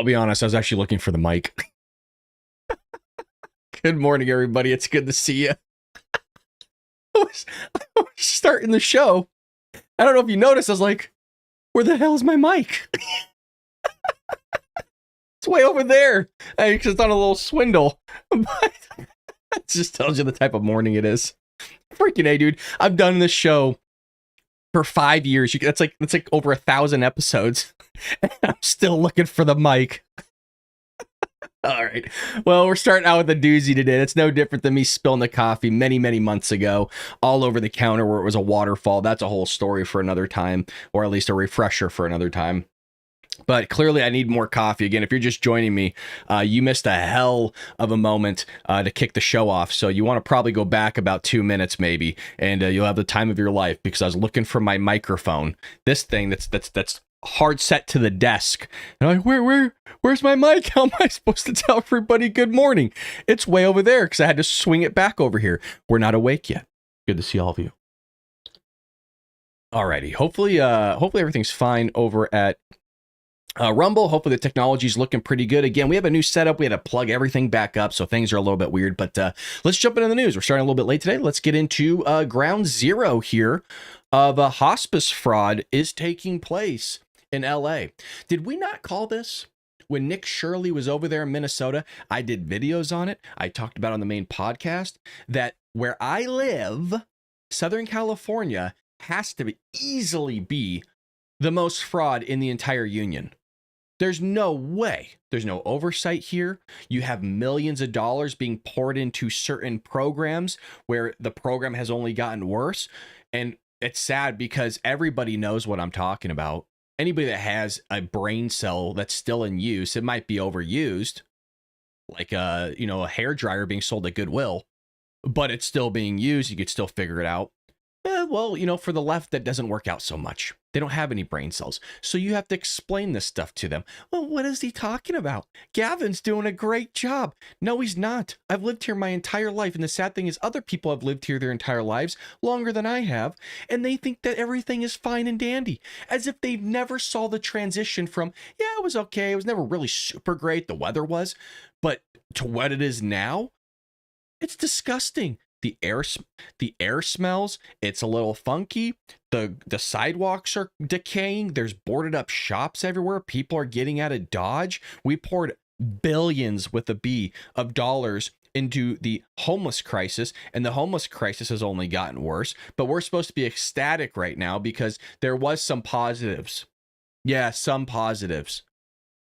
I'll be honest, I was actually looking for the mic. Good morning, everybody. It's good to see you. I was starting the show. I don't know if you noticed. I was like, where the hell is my mic? It's way over there. Because it's on a little swindle. But it just tells you the type of morning it is. Freaking A, dude. I've done this show for 5 years. That's like over 1,000 episodes. And I'm still looking for the mic. All right. Well, we're starting out with a doozy today. It's no different than me spilling the coffee many, many months ago all over the counter where it was a waterfall. That's a whole story for another time, or at least a refresher for another time. But clearly, I need more coffee. Again, if you're just joining me, you missed a hell of a moment to kick the show off. So you want to probably go back about 2 minutes maybe, and you'll have the time of your life because I was looking for my microphone. This thing that's hard set to the desk. And I'm like, where's my mic? How am I supposed to tell everybody good morning? It's way over there because I had to swing it back over here. We're not awake yet. Good to see all of you. Alrighty. Hopefully everything's fine over at Rumble. Hopefully the technology's looking pretty good. Again, we have a new setup. We had to plug everything back up, so things are a little bit weird. But let's jump into the news. We're starting a little bit late today. Let's get into ground zero here of a hospice fraud is taking place in LA. Did we not call this when Nick Shirley was over there in Minnesota? I did videos on it. I talked about it on the main podcast that where I live, Southern California, has to easily be the most fraud in the entire union. There's no way. There's no oversight here. You have millions of dollars being poured into certain programs where the program has only gotten worse. And it's sad because everybody knows what I'm talking about. Anybody that has a brain cell that's still in use, it might be overused, like a hair dryer being sold at Goodwill, but it's still being used. You could still figure it out. Well, for the left, that doesn't work out so much. They don't have any brain cells. So you have to explain this stuff to them. Well, what is he talking about? Gavin's doing a great job. No, he's not. I've lived here my entire life. And the sad thing is other people have lived here their entire lives longer than I have. And they think that everything is fine and dandy, as if they never saw the transition from, yeah, it was okay. It was never really super great. The weather was. But to what it is now, it's disgusting. The air smells. It's a little funky. The sidewalks are decaying. There's boarded up shops everywhere. People are getting out of Dodge. We poured billions with a B of dollars into the homeless crisis, and the homeless crisis has only gotten worse. But we're supposed to be ecstatic right now because there was some positives. Yeah, some positives.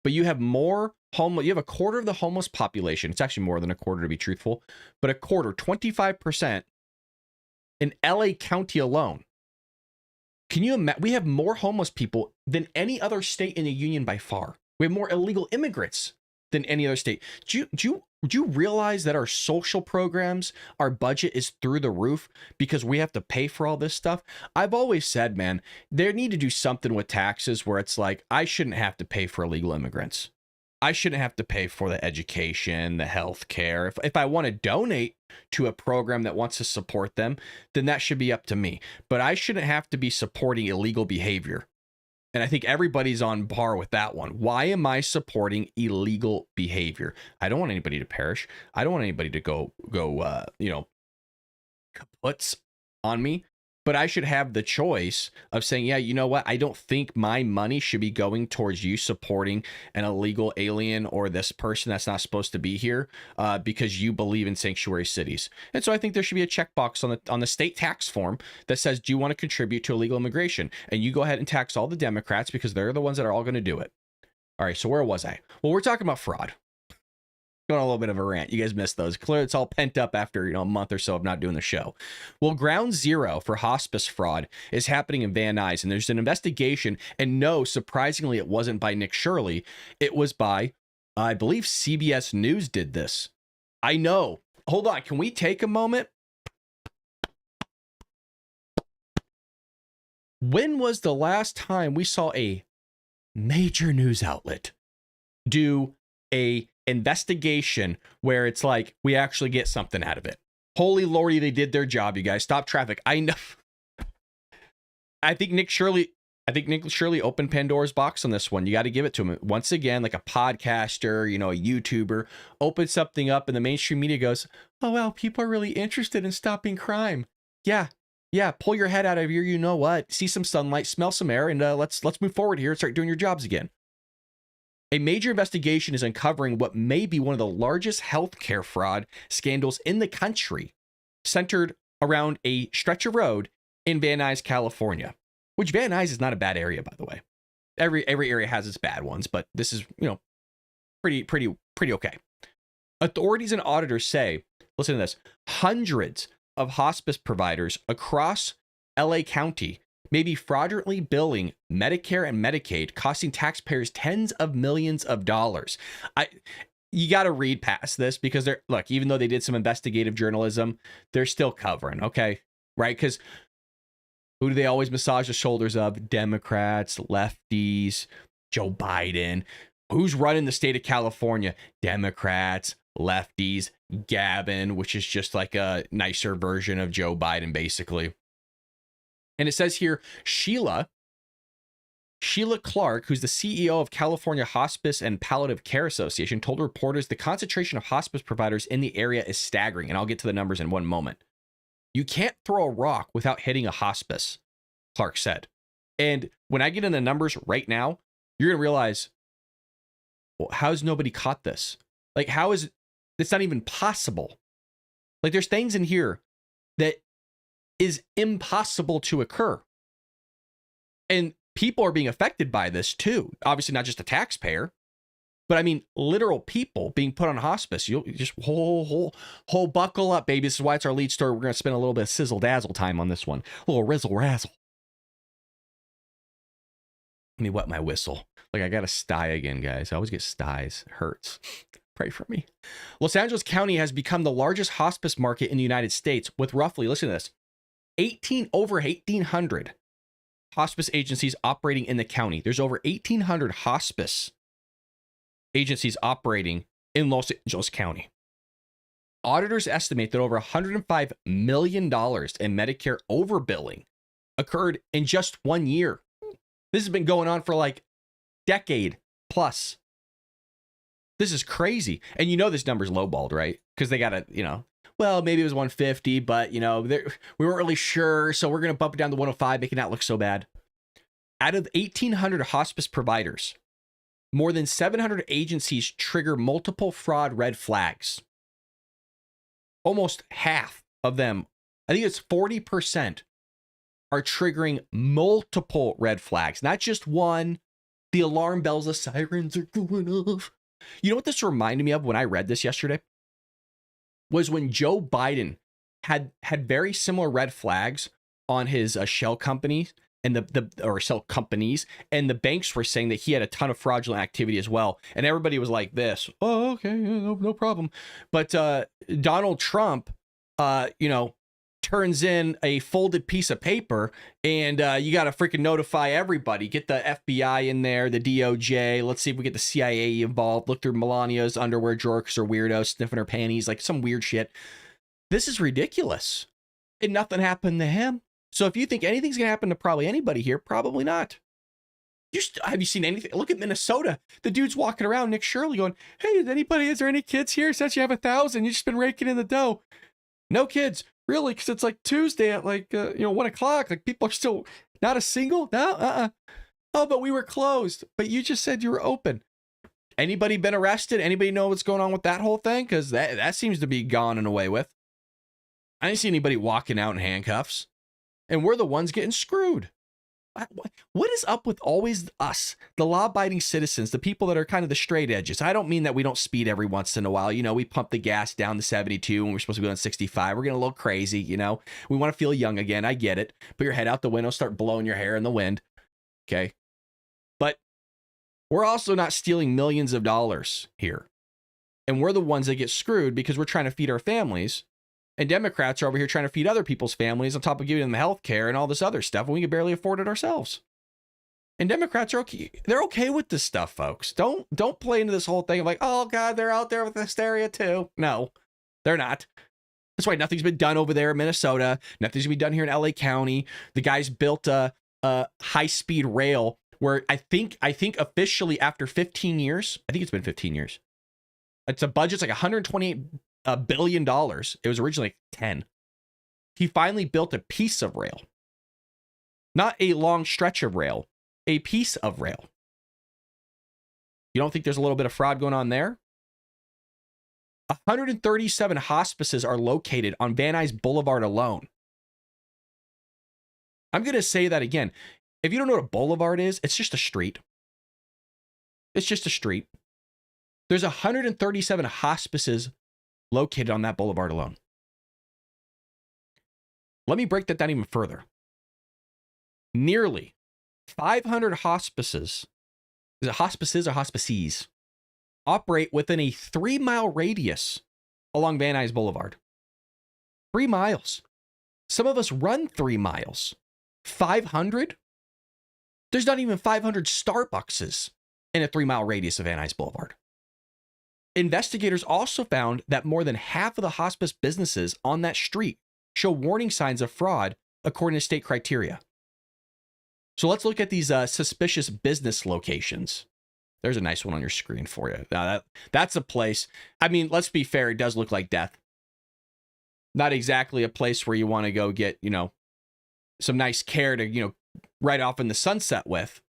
But you have more you have a quarter of the homeless population. It's actually more than a quarter to be truthful, but a quarter, 25% in LA County alone. Can you imagine? We have more homeless people than any other state in the union by far. We have more illegal immigrants than any other state. Do you realize that our social programs, our budget is through the roof because we have to pay for all this stuff? I've always said, man, they need to do something with taxes where it's like, I shouldn't have to pay for illegal immigrants. I shouldn't have to pay for the education, the health care. If I want to donate to a program that wants to support them, then that should be up to me. But I shouldn't have to be supporting illegal behavior. And I think everybody's on par with that one. Why am I supporting illegal behavior? I don't want anybody to perish. I don't want anybody to go kaputs on me. But I should have the choice of saying, yeah, you know what? I don't think my money should be going towards you supporting an illegal alien or this person that's not supposed to be here because you believe in sanctuary cities. And so I think there should be a checkbox on the state tax form that says, do you want to contribute to illegal immigration? And you go ahead and tax all the Democrats because they're the ones that are all going to do it. All right, so where was I? Well, we're talking about fraud. Going on a little bit of a rant. You guys missed those. Clearly, it's all pent up after a month or so of not doing the show. Well, ground zero for hospice fraud is happening in Van Nuys, and there's an investigation. And no, surprisingly, it wasn't by Nick Shirley. It was by, I believe, CBS News did this. I know. Hold on. Can we take a moment? When was the last time we saw a major news outlet do a investigation where it's like we actually get something out of it? Holy lordy, they did their job, you guys. Stop traffic. I know. I think Nick Shirley I think Nick Shirley opened Pandora's box on this one. You got to give it to him. Once again, like a podcaster, you know, a YouTuber, opens something up and the mainstream media goes, oh, well, people are really interested in stopping crime. Yeah. Yeah. Pull your head out of your, you know what, see some sunlight, smell some air, and let's move forward here and start doing your jobs again. A major investigation is uncovering what may be one of the largest healthcare fraud scandals in the country, centered around a stretch of road in Van Nuys, California. Which Van Nuys is not a bad area, by the way. Every area has its bad ones, but this is, you know, pretty okay. Authorities and auditors say, listen to this, hundreds of hospice providers across LA County may be fraudulently billing Medicare and Medicaid, costing taxpayers tens of millions of dollars. You got to read past this because they're, look, even though they did some investigative journalism, they're still covering, okay? Right? Because who do they always massage the shoulders of? Democrats, lefties, Joe Biden. Who's running the state of California? Democrats, lefties, Gavin, which is just like a nicer version of Joe Biden, basically. And it says here, Sheila Clark, who's the CEO of California Hospice and Palliative Care Association, told reporters the concentration of hospice providers in the area is staggering. And I'll get to the numbers in one moment. You can't throw a rock without hitting a hospice, Clark said. And when I get in the numbers right now, you're going to realize, well, how's nobody caught this? Like, how is it's not even possible? Like, there's things in here that is impossible to occur. And people are being affected by this too. Obviously, not just the taxpayer, but I mean, literal people being put on hospice. You'll just whole buckle up, baby. This is why it's our lead story. We're going to spend a little bit of sizzle dazzle time on this one. A little rizzle razzle. Let me wet my whistle. Like, I got a sty again, guys. I always get styes. It hurts. Pray for me. Los Angeles County has become the largest hospice market in the United States with roughly, listen to this, over 1,800 hospice agencies operating in the county. There's over 1,800 hospice agencies operating in Los Angeles County. Auditors estimate that over $105 million in Medicare overbilling occurred in just 1 year. This has been going on for like decade plus. This is crazy. And you know this number's lowballed, right? Because they got to, you know, well, maybe it was 150, but, you know, we weren't really sure. So we're going to bump it down to 105, making that look so bad. Out of 1,800 hospice providers, more than 700 agencies trigger multiple fraud red flags. Almost half of them, I think it's 40%, are triggering multiple red flags, not just one. The alarm bells, the sirens are going off. You know what this reminded me of when I read this yesterday? Was when Joe Biden had very similar red flags on his shell companies and shell companies, and the banks were saying that he had a ton of fraudulent activity as well, and everybody was like this, oh, okay, no problem. But Donald Trump, you know, turns in a folded piece of paper, and you got to freaking notify everybody. Get the FBI in there, the DOJ. Let's see if we get the CIA involved. Look through Melania's underwear drawer because they're weirdos, sniffing her panties, like some weird shit. This is ridiculous. And nothing happened to him. So if you think anything's going to happen to probably anybody here, probably not. Have you seen anything? Look at Minnesota. The dude's walking around, Nick Shirley, going, hey, is there any kids here? Since you have 1,000, you've just been raking in the dough. No kids. Really? Because it's like Tuesday at like, 1 o'clock. Like, people are still not a single? No, Oh, but we were closed. But you just said you were open. Anybody been arrested? Anybody know what's going on with that whole thing? Because that seems to be gone and away with. I didn't see anybody walking out in handcuffs. And we're the ones getting screwed. What is up with always us, the law-abiding citizens, the people that are kind of the straight edges? I don't mean that we don't speed every once in a while. You know, we pump the gas down to 72 when we're supposed to be going 65. We're getting a little crazy, you know. We want to feel young again. I get it. Put your head out the window, start blowing your hair in the wind. Okay. But we're also not stealing millions of dollars here. And we're the ones that get screwed because we're trying to feed our families. And Democrats are over here trying to feed other people's families on top of giving them health care and all this other stuff, and we can barely afford it ourselves. And Democrats are okay. They're okay with this stuff, folks. Don't play into this whole thing of like, oh, God, they're out there with hysteria too. No, they're not. That's why nothing's been done over there in Minnesota. Nothing's going to be done here in LA County. The guys built high-speed rail where I think officially after 15 years, I think it's been 15 years. It's a budget's like $128 billion. It was originally like 10. He finally built a piece of rail. Not a long stretch of rail, a piece of rail. You don't think there's a little bit of fraud going on there? 137 hospices are located on Van Nuys Boulevard alone. I'm going to say that again. If you don't know what a boulevard is, it's just a street. It's just a street. There's 137 hospices located on that boulevard alone. Let me break that down even further. Nearly 500 hospices, is it hospices or hospices, operate within a 3-mile radius along Van Nuys Boulevard. 3 miles. Some of us run 3 miles. 500? There's not even 500 Starbuckses in a 3-mile radius of Van Nuys Boulevard. Investigators also found that more than half of the hospice businesses on that street show warning signs of fraud according to state criteria. So let's look at these suspicious business locations. There's a nice one on your screen for you. Now that's a place. I mean, let's be fair. It does look like death. Not exactly a place where you want to go get, some nice care to, right off in the sunset with.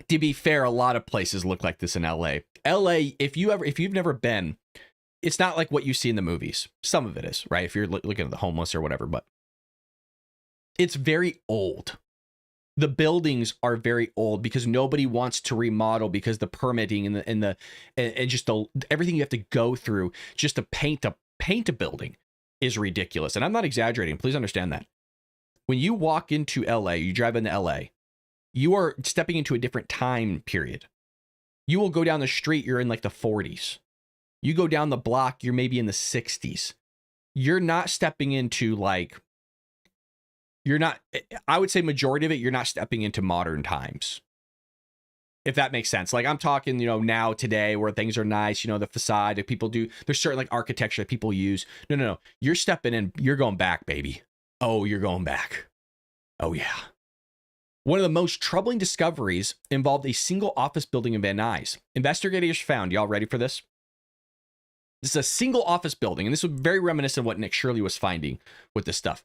To be fair, a lot of places look like this in LA. LA, if you've never been, it's not like what you see in the movies. Some of it is, right? If you're looking at the homeless or whatever, but it's very old. The buildings are very old because nobody wants to remodel because the permitting and just everything you have to go through just to paint a building is ridiculous. And I'm not exaggerating. Please understand that. When you walk into LA, you drive into LA, you are stepping into a different time period. You will go down the street, you're in like the 40s. You go down the block, you're maybe in the 60s. You're not stepping into I would say majority of it, you're not stepping into modern times. If that makes sense. Like I'm talking, now today where things are nice, the facade that people do, there's certain like architecture that people use. No. You're stepping in, you're going back, baby. Oh, you're going back. Oh yeah. One of the most troubling discoveries involved a single office building in Van Nuys. Investigators found, y'all ready for this? This is a single office building, and this was very reminiscent of what Nick Shirley was finding with this stuff.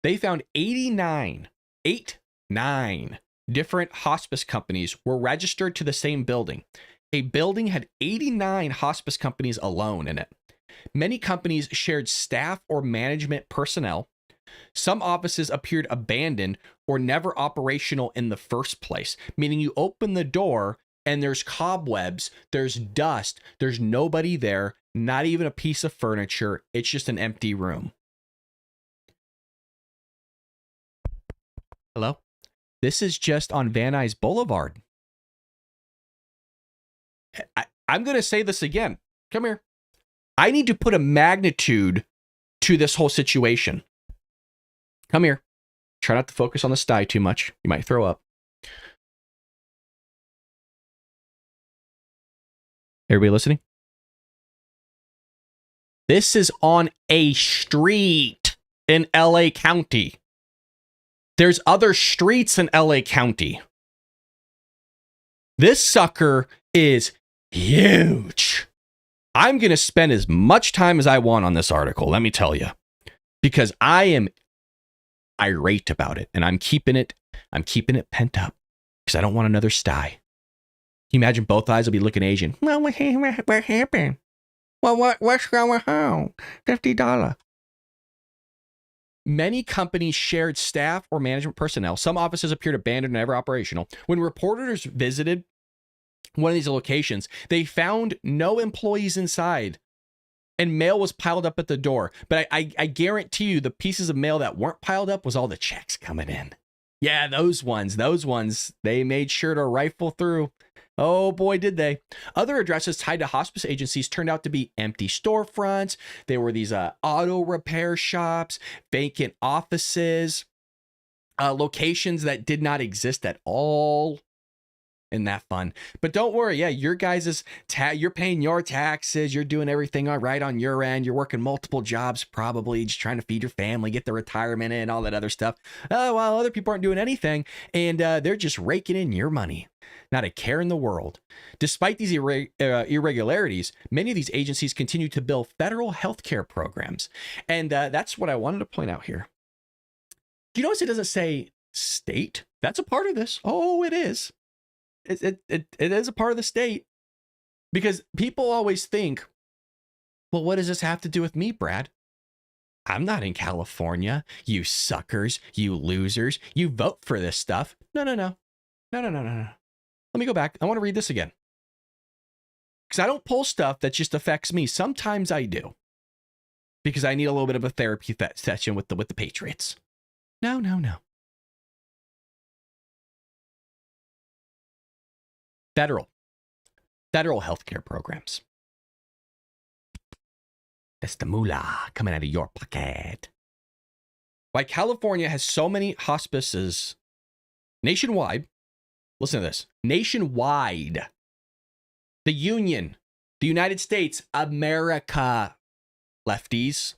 They found 89 different hospice companies were registered to the same building. A building had 89 hospice companies alone in it. Many companies shared staff or management personnel. Some offices appeared abandoned or never operational in the first place, meaning you open the door and there's cobwebs, there's dust, there's nobody there, not even a piece of furniture. It's just an empty room. Hello? This is just on Van Nuys Boulevard. I'm going to say this again. Come here. I need to put a magnitude to this whole situation. Come here. Try not to focus on the sty too much. You might throw up. Everybody listening? This is on a street in LA County. There's other streets in LA County. This sucker is huge. I'm going to spend as much time as I want on this article, let me tell you, because I am irate about it, and I'm keeping it pent up because I don't want another sty. Can you imagine both eyes will be looking Asian? Well, what happened? Well, what's going on? $50. Many companies shared staff or management personnel. Some offices appeared abandoned and never operational. When reporters visited one of these locations, they found no employees inside, and mail was piled up at the door. But I guarantee you the pieces of mail that weren't piled up was all the checks coming in. Yeah, those ones, they made sure to rifle through. Oh boy, did they. Other addresses tied to hospice agencies turned out to be empty storefronts. There were these auto repair shops, vacant offices, locations that did not exist at all. Isn't that fun? But don't worry. Yeah, your guys' you're paying your taxes. You're doing everything all right on your end. You're working multiple jobs, probably just trying to feed your family, get the retirement in, all that other stuff. While other people aren't doing anything, and they're just raking in your money. Not a care in the world. Despite these irregularities, many of these agencies continue to bill federal healthcare programs. And that's what I wanted to point out here. Do you notice it doesn't say state? That's a part of this. Oh, it is. It is a part of the state. Because people always think, well, what does this have to do with me, Brad? I'm not in California. You suckers, you losers. You vote for this stuff. No. Let me go back. I want to read this again. Because I don't pull stuff that just affects me. Sometimes I do. Because I need a little bit of a therapy session with the Patriots. No. Federal healthcare programs. That's the moolah coming out of your pocket. Why California has so many hospices nationwide. Listen to this. Nationwide. The Union, the United States, America, lefties.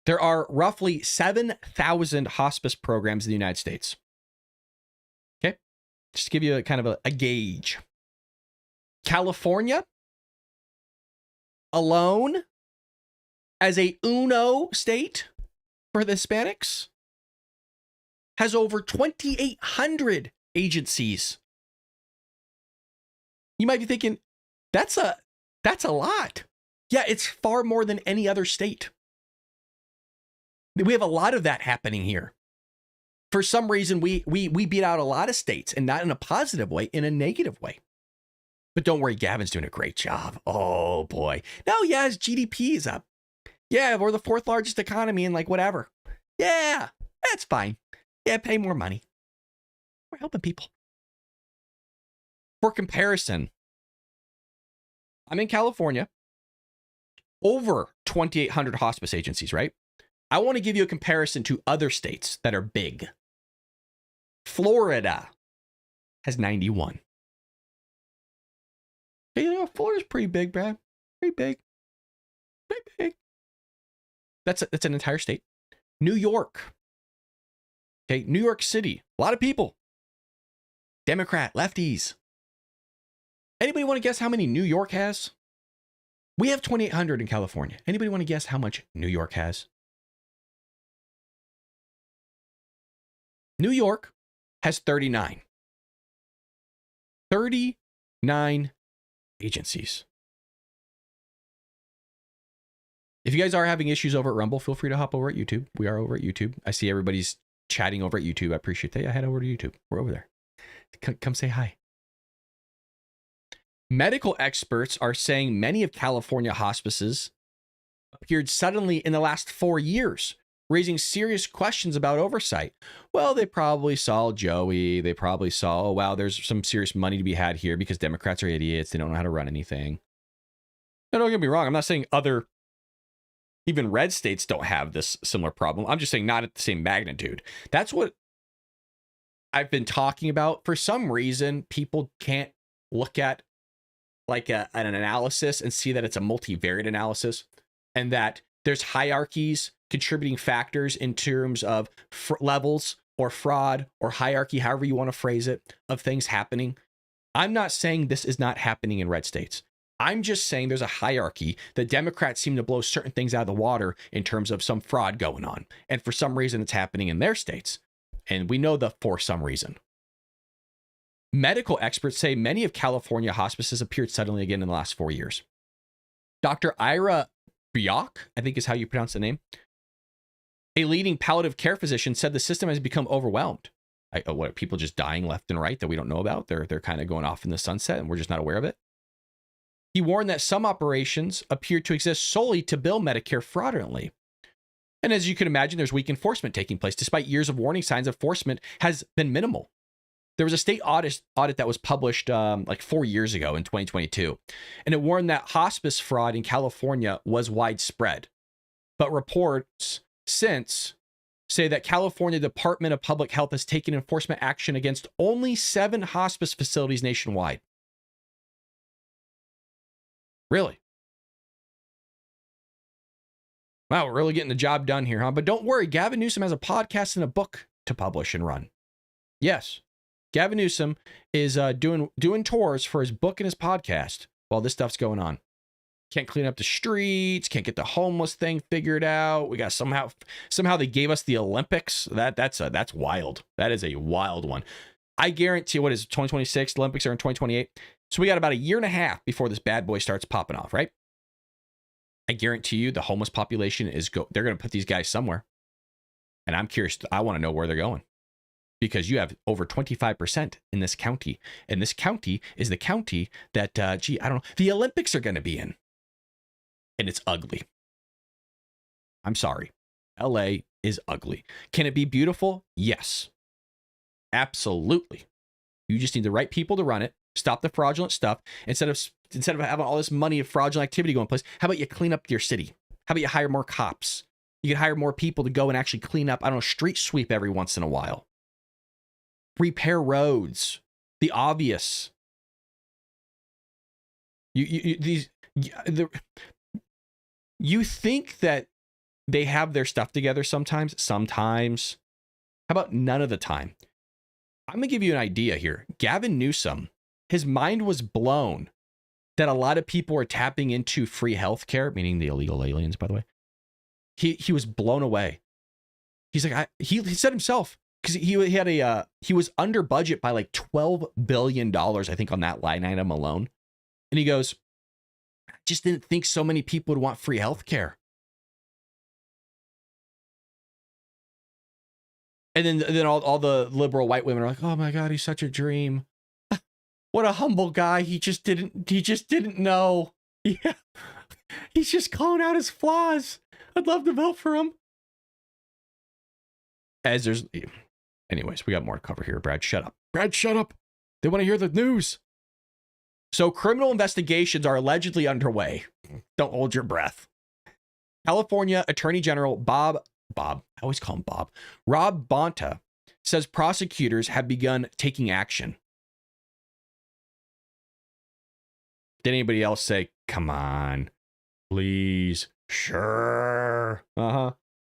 There are roughly 7,000 hospice programs in the United States. Okay? Just to give you a kind of a gauge. California alone, as a UNO state for the Hispanics, has over 2,800 agencies. You might be thinking, that's a lot. Yeah, it's far more than any other state. We have a lot of that happening here. For some reason, we beat out a lot of states, and not in a positive way, in a negative way. But don't worry, Gavin's doing a great job. Oh boy. No, yeah, his GDP is up. Yeah, we're the 4th largest economy and like whatever. Yeah, that's fine. Yeah, pay more money. We're helping people. For comparison, I'm in California, over 2,800 hospice agencies, right? I want to give you a comparison to other states that are big. Florida has 91. You know, Florida's pretty big, Brad. Pretty big. Pretty big. That's an entire state. New York. Okay, New York City. A lot of people. Democrat, lefties. Anybody want to guess how many New York has? We have 2,800 in California. Anybody want to guess how much New York has? New York has 39. 39 agencies. If you guys are having issues over at Rumble, feel free to hop over at YouTube. We are over at YouTube. I see everybody's chatting over at YouTube. I appreciate that. Yeah, head over to YouTube. We're over there. Come say hi. Medical experts are saying many of California hospices appeared suddenly in the last 4 years, raising serious questions about oversight. Well, they probably saw Joey. They probably saw, oh, wow, there's some serious money to be had here because Democrats are idiots. They don't know how to run anything. Now, don't get me wrong. I'm not saying even red states don't have this similar problem. I'm just saying not at the same magnitude. That's what I've been talking about. For some reason, people can't look at like an analysis and see that it's a multivariate analysis and that there's hierarchies, contributing factors in terms of levels or fraud or hierarchy, however you want to phrase it, of things happening. I'm not saying this is not happening in red states. I'm just saying there's a hierarchy that Democrats seem to blow certain things out of the water in terms of some fraud going on. And for some reason, it's happening in their states. And we know the for some reason. Medical experts say many of California hospices appeared suddenly again in the last 4 years. Dr. Ira Bjork, I think is how you pronounce the name, a leading palliative care physician, said the system has become overwhelmed. What, are people just dying left and right that we don't know about? They're kind of going off in the sunset and we're just not aware of it. He warned that some operations appear to exist solely to bill Medicare fraudulently. And as you can imagine, there's weak enforcement taking place. Despite years of warning signs, enforcement has been minimal. There was a state audit that was published like 4 years ago in 2022, and it warned that hospice fraud in California was widespread. But reports since say that California Department of Public Health has taken enforcement action against only 7 hospice facilities nationwide. Really? Wow, we're really getting the job done here, huh? But don't worry, Gavin Newsom has a podcast and a book to publish and run. Yes, Gavin Newsom is doing tours for his book and his podcast while this stuff's going on. Can't clean up the streets, can't get the homeless thing figured out. We got somehow they gave us the Olympics. That's wild. That is a wild one. I guarantee, what is it, 2026? The Olympics are in 2028. So we got about a year and a half before this bad boy starts popping off, right? I guarantee you the homeless population they're going to put these guys somewhere. And I'm curious, I want to know where they're going. Because you have over 25% in this county. And this county is the county that, I don't know, the Olympics are going to be in. And it's ugly. I'm sorry. LA is ugly. Can it be beautiful? Yes. Absolutely. You just need the right people to run it. Stop the fraudulent stuff. Instead of having all this money of fraudulent activity going place, how about you clean up your city? How about you hire more cops? You can hire more people to go and actually clean up, I don't know, street sweep every once in a while. Repair roads. The obvious. You think that they have their stuff together sometimes? Sometimes. How about none of the time? I'm going to give you an idea here. Gavin Newsom, his mind was blown that a lot of people are tapping into free healthcare, meaning the illegal aliens, by the way. He was blown away. He's like, he said himself, because he was under budget by like $12 billion, I think, on that line item alone. And he goes, I just didn't think so many people would want free healthcare. And then all the liberal white women are like, oh my God, he's such a dream. What a humble guy. He just didn't know. Yeah. He's just calling out his flaws. I'd love to vote for him. Anyways, we got more to cover here. Brad, shut up. Brad, shut up. They want to hear the news. So criminal investigations are allegedly underway. Don't hold your breath. California Attorney General Bob, I always call him Bob, Rob Bonta, says prosecutors have begun taking action. Did anybody else say, come on, please, sure,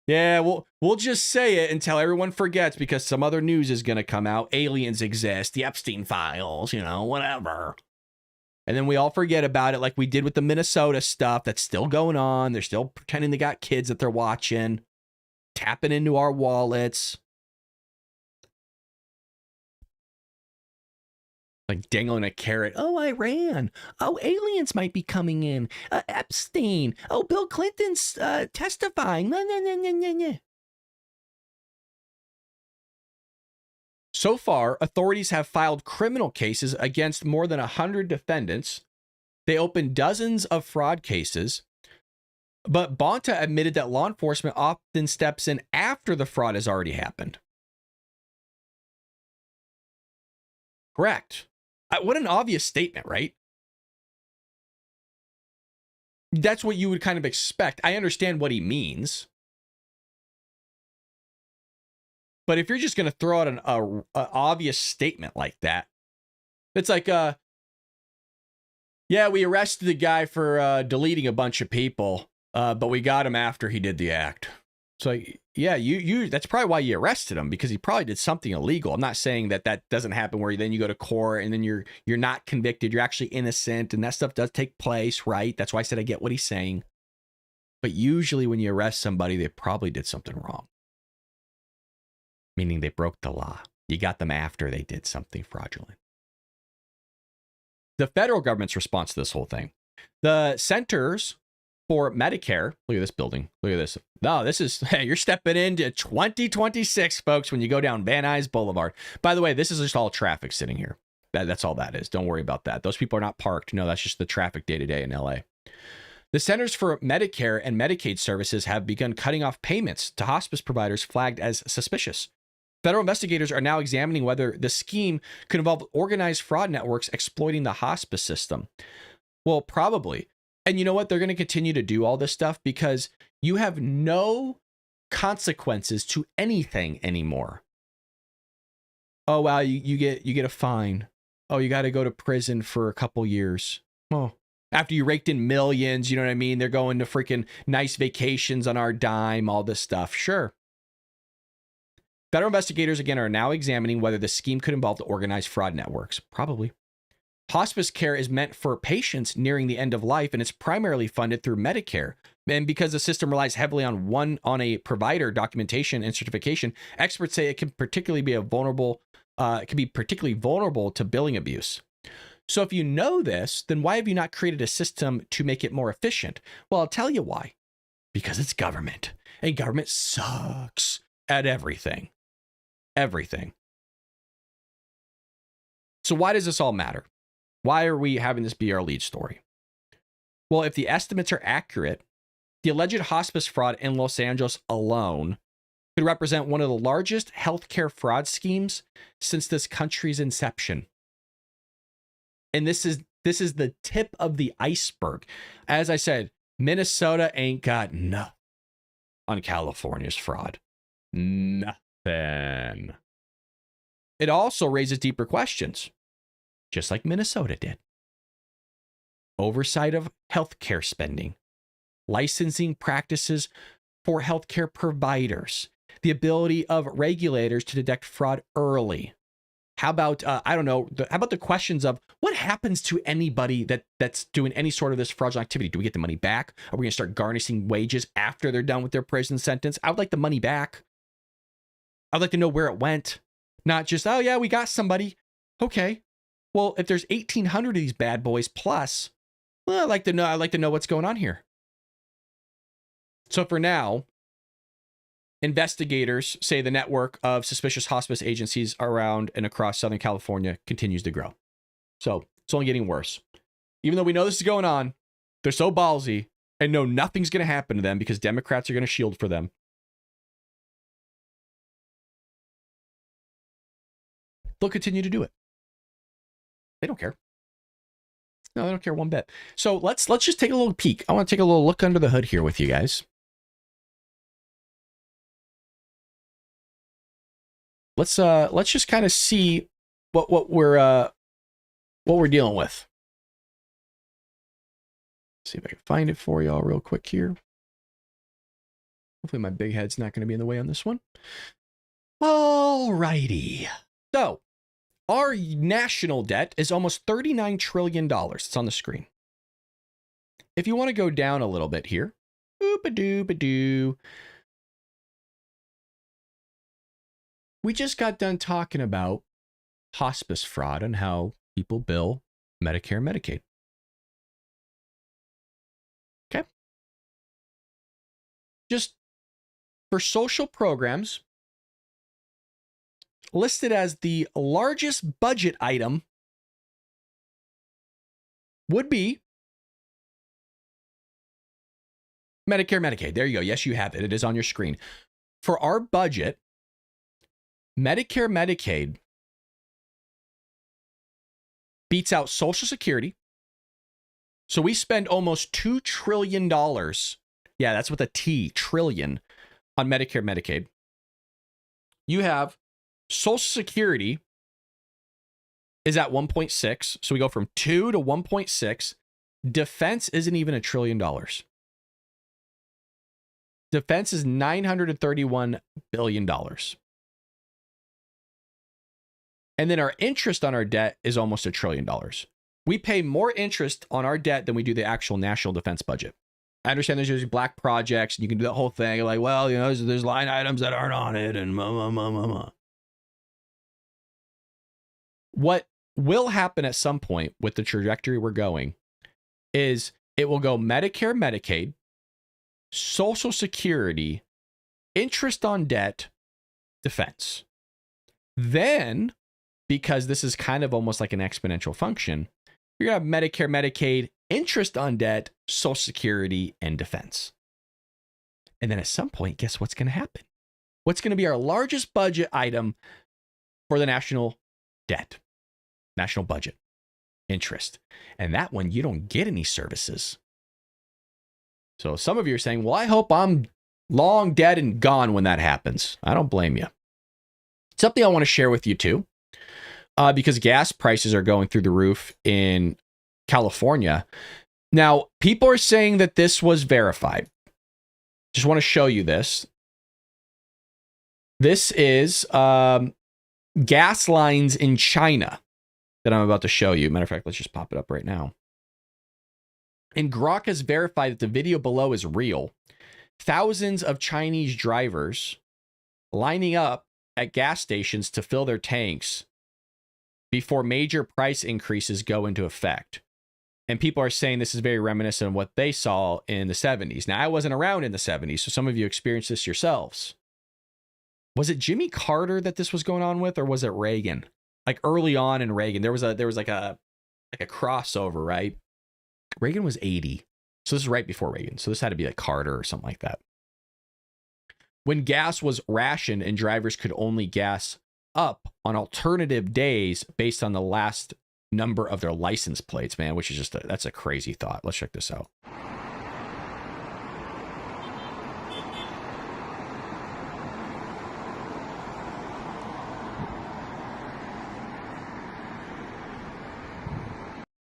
yeah, we'll just say it until everyone forgets, because some other news is going to come out. Aliens exist, the Epstein files, whatever. And then we all forget about it, like we did with the Minnesota stuff that's still going on. They're still pretending they got kids that they're watching, tapping into our wallets. Like dangling a carrot. Oh, Iran. Oh, aliens might be coming in. Epstein. Oh, Bill Clinton's testifying. Nah. So far, authorities have filed criminal cases against more than 100 defendants. They opened dozens of fraud cases. But Bonta admitted that law enforcement often steps in after the fraud has already happened. Correct. What an obvious statement, right? That's what you would kind of expect. I understand what he means. But if you're just going to throw out an obvious statement like that, it's like, yeah, we arrested the guy for deleting a bunch of people, but we got him after he did the act. So yeah, you that's probably why you arrested him, because he probably did something illegal. I'm not saying that doesn't happen where then you go to court and then you're not convicted. You're actually innocent, and that stuff does take place, right? That's why I said I get what he's saying. But usually when you arrest somebody, they probably did something wrong. Meaning they broke the law. You got them after they did something fraudulent. The federal government's response to this whole thing. The Centers for Medicare, look at this building. Look at this. No, this is, hey, you're stepping into 2026, folks, when you go down Van Nuys Boulevard. By the way, this is just all traffic sitting here. That's all that is. Don't worry about that. Those people are not parked. No, that's just the traffic day to day in LA. The Centers for Medicare and Medicaid Services have begun cutting off payments to hospice providers flagged as suspicious. Federal investigators are now examining whether the scheme could involve organized fraud networks exploiting the hospice system. Well, probably. And you know what? They're going to continue to do all this stuff because you have no consequences to anything anymore. Oh, wow, you get a fine. Oh, you got to go to prison for a couple years. Oh, after you raked in millions, you know what I mean? They're going to freaking nice vacations on our dime, all this stuff. Sure. Federal investigators, again, are now examining whether the scheme could involve the organized fraud networks. Probably. Hospice care is meant for patients nearing the end of life, and it's primarily funded through Medicare. And because the system relies heavily on a provider documentation and certification, experts say it can particularly be vulnerable to billing abuse. So if you know this, then why have you not created a system to make it more efficient? Well, I'll tell you why. Because it's government, and government sucks at everything. Everything. So why does this all matter? Why are we having this be our lead story? Well, if the estimates are accurate, the alleged hospice fraud in Los Angeles alone could represent one of the largest healthcare fraud schemes since this country's inception. And this is the tip of the iceberg. As I said, Minnesota ain't got nothing on California's fraud. Nothing. It also raises deeper questions, just like Minnesota did. Oversight of healthcare spending, licensing practices for healthcare providers, the ability of regulators to detect fraud early. How about, how about the questions of what happens to anybody that's doing any sort of this fraudulent activity? Do we get the money back? Are we going to start garnishing wages after they're done with their prison sentence? I would like the money back. I'd like to know where it went. Not just, oh yeah, we got somebody. Okay. Well, if there's 1,800 of these bad boys plus, well, I'd like to know what's going on here. So for now, investigators say the network of suspicious hospice agencies around and across Southern California continues to grow. So it's only getting worse. Even though we know this is going on, they're so ballsy and know nothing's going to happen to them because Democrats are going to shield for them. They'll continue to do it. They don't care. No, they don't care one bit. So let's just take a little peek. I want to take a little look under the hood here with you guys. Let's just kind of see what we're dealing with. See if I can find it for y'all real quick here. Hopefully my big head's not going to be in the way on this one. All righty. So our national debt is almost $39 trillion. It's on the screen. If you want to go down a little bit here, boop-a-doo-ba-doo. We just got done talking about hospice fraud and how people bill Medicare and Medicaid. Okay. Just for social programs, listed as the largest budget item would be Medicare, Medicaid. There you go. Yes, you have it. It is on your screen. For our budget, Medicare, Medicaid beats out Social Security. So we spend almost $2 trillion. Yeah, that's with a T, trillion, on Medicare, Medicaid. You have Social Security is at 1.6. So we go from 2 to 1.6. Defense isn't even $1 trillion. Defense is $931 billion. And then our interest on our debt is almost $1 trillion. We pay more interest on our debt than we do the actual national defense budget. I understand there's usually black projects and you can do that whole thing. Like, well, you know, there's line items that aren't on it and What will happen at some point with the trajectory we're going is it will go Medicare, Medicaid, Social Security, interest on debt, defense. Then, because this is kind of almost like an exponential function, you're going to have Medicare, Medicaid, interest on debt, Social Security, and defense. And then at some point, guess what's going to happen? What's going to be our largest budget item for the national debt, national budget, interest? And that one, you don't get any services. So some of you are saying, well, I hope I'm Long dead and gone when that happens. I don't blame you. Something I want to share with you too, because gas prices are going through the roof in California. Now, people are saying that this was verified. Just want to show you this. This is gas lines in China that I'm about to show you. Matter of fact, let's just pop it up right now. And Grok has verified that the video below is real. Thousands of Chinese drivers lining up at gas stations to fill their tanks before major price increases go into effect. And people are saying this is very reminiscent of what they saw in the 70s. Now, I wasn't around in the 70s, so some of you experienced this yourselves. Was it Jimmy Carter that this was going on with, or was it Reagan? Like early on in Reagan, there was like a crossover, right? Reagan was 80. So this is right before Reagan. So this had to be like Carter or something like that. When gas was rationed and drivers could only gas up on alternative days based on the last number of their license plates, man, which is just that's a crazy thought. Let's check this out.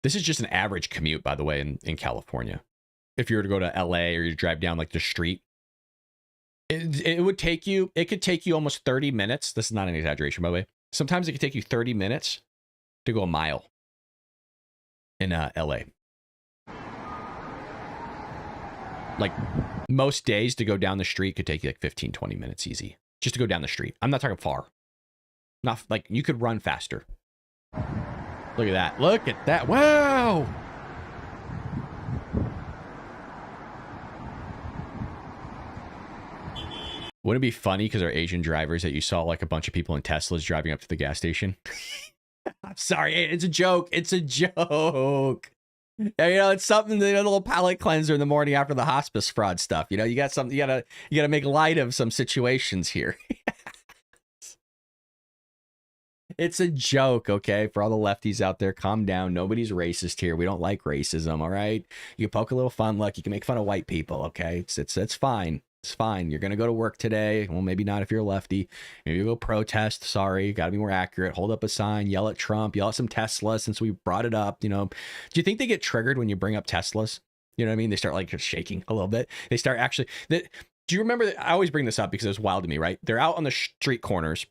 This is just an average commute, by the way, in California. If you were to go to LA or you drive down like the street, it would take you, it could take you almost 30 minutes. This is not an exaggeration, by the way. Sometimes it could take you 30 minutes to go a mile in LA. Like most days to go down the street could take you like 15, 20 minutes easy. Just to go down the street. I'm not talking far. Not like you could run faster. Look at that. Look at that. Wow. Wouldn't it be funny because our Asian drivers that you saw like a bunch of people in Teslas driving up to the gas station? I'm sorry. It's a joke. It's a joke. Yeah, you know, it's something, a little palate cleanser in the morning after the hospice fraud stuff. You know, you got something, you gotta make light of some situations here. It's a joke, okay? For all the lefties out there, calm down. Nobody's racist here. We don't like racism, all right? You can poke a little fun. Look, you can make fun of white people, okay? It's fine. It's fine. You're going to go to work today. Well, maybe not if you're a lefty. Maybe you'll go protest. Sorry. Got to be more accurate. Hold up a sign. Yell at Trump. Yell at some Teslas since we brought it up. You know, do you think they get triggered when you bring up Teslas? You know what I mean? They start like just shaking a little bit. They start actually... do you remember that? I always bring this up because it was wild to me, right? They're out on the street corners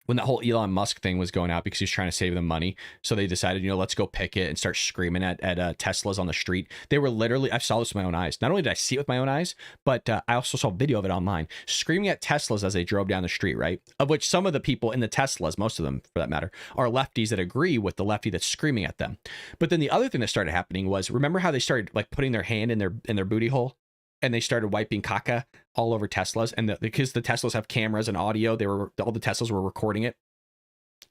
when that whole Elon Musk thing was going out because he's trying to save them money. So they decided, you know, let's go picket and start screaming at Teslas on the street. They were literally, I saw this with my own eyes. Not only did I see it with my own eyes, but I also saw video of it online, screaming at Teslas as they drove down the street, right? Of which some of the people in the Teslas, most of them for that matter, are lefties that agree with the lefty that's screaming at them. But then the other thing that started happening was, remember how they started like putting their hand in their booty hole? And they started wiping caca all over Teslas, and because the Teslas have cameras and audio, all the Teslas were recording it.